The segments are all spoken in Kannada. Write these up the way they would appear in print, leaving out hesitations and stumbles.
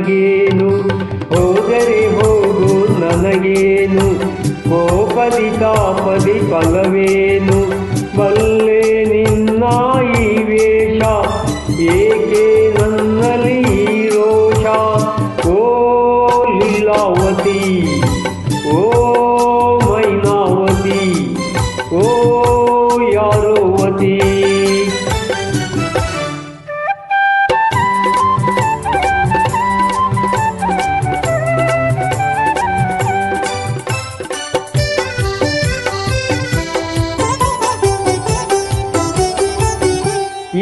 ನನಗೇನು, ಹೋದರೆ ಹೋಗು ನನಗೇನು, ಕೋಪದಿ ತಾಪದಿ ಫಲವೇನು, ಬಲ್ಲೆ ನಿನ್ನ ಈ ವೇಷ, ಏಕೆ ನನ್ನಲ್ಲಿ ಈ ರೋಷ, ಓ ಲೀಲಾವತಿ, ಓ ಮೈನಾವತಿ, ಓ ಯಾರೋವತಿ.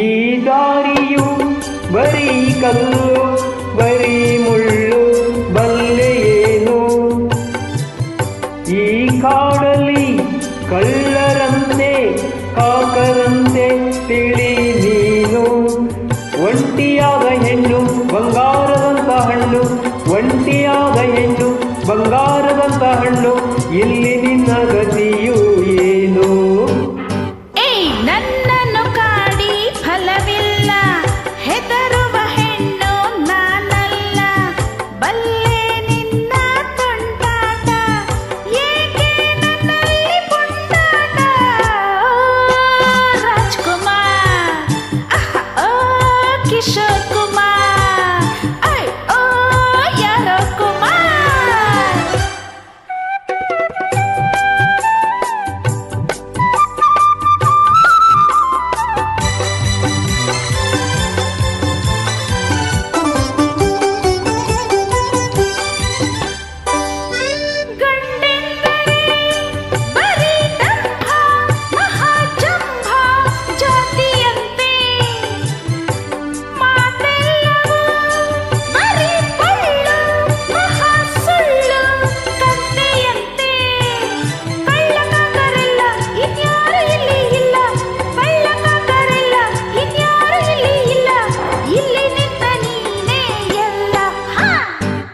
ಈ ದಾರಿಯು ಬರೀ ಕಲ್ಲು ಬರೀ ಮುಳ್ಳು, ಬಲ್ಲೆಯೇನು ಈ ಕಾಡಲಿ ಕಳ್ಳರಂತೆ ಕಾಕರಂತೆ ತಿಳಿ ನೀನು, ಒಂಟಿಯಾದ ಹೆಣ್ಣು ಬಂಗಾರದಂತ ಹಣ್ಣು, ಒಂಟಿಯಾದ ಹೆಣ್ಣು ಬಂಗಾರದಂತ ಹಣ್ಣು, ಇಲ್ಲಿ ನಿನ್ನ ಗತಿಯು ಏನು. ನನ್ನನ್ನು ಕಾಡಿ ಫಲವಿಲ್ಲ, ಹೆದರುವ ಹೆಣ್ಣು ನಾನಲ್ಲ, ಬಲ್ಲೆ ನಿನ್ನ ತುಂಟಾಟ, ಏಕೆ ನನ್ನಲ್ಲಿ ಪುಂಟಾಟ, ರಾಜ್ಕುಮಾರ್, ಓ ಕಿಶೋರ್ ಕುಮಾರ್, ಓ ಯಾರೋ ಕುಮಾರ್.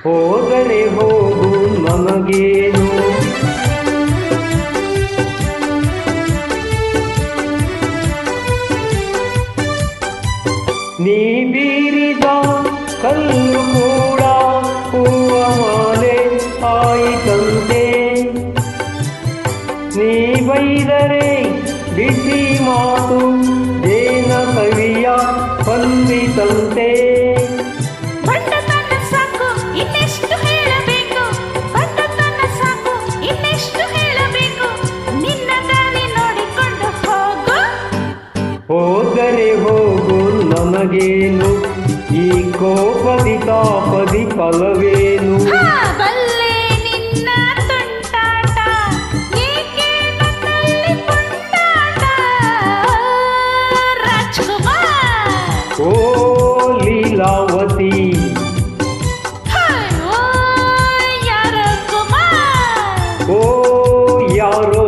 ಹೋದರೆ ಹೋಗು ನನಗೇನು, ನೀ ಬೀರಿದ ಕಲ್ಲು ಕೂಡ ಹೂವ ಮಾಲೆ ಆಯಿತಂತೆ, ನೀ ಬೈದರೆ ಬಿಸಿ ಮಾತು ಜೇನ ಕವಿಯ ಬಂದಿತಂತೆ. ಇನ್ನೆಷ್ಟು ಹೇಳಬೇಕು, ಬಂದತನ ಸಾಕು, ಇನ್ನೆಷ್ಟು ಹೇಳಬೇಕು, ನಿನ್ನ ದಾರಿ ನೋಡಿಕೊಂಡು ಹೋಗು. ಹೋದರೆ ಹೋಗು ನನಗೇನು, ಈ ಕೋಪದಿ ತಾಪದಿ ಫಲವೇನು, ಬಲ್ಲೆ ನಿನ್ನ ತುಂಟಾಟ, ಏಕೆ ನನ್ನಲ್ಲಿ ಪುಂಟಾಟ, ರಾಜ್ಕುಮಾರ್, ಓ ಲೀಲಾವತಿ, ಓ ಯಾರೋ ಕುಮಾರ್, ಓ ಯಾರೋ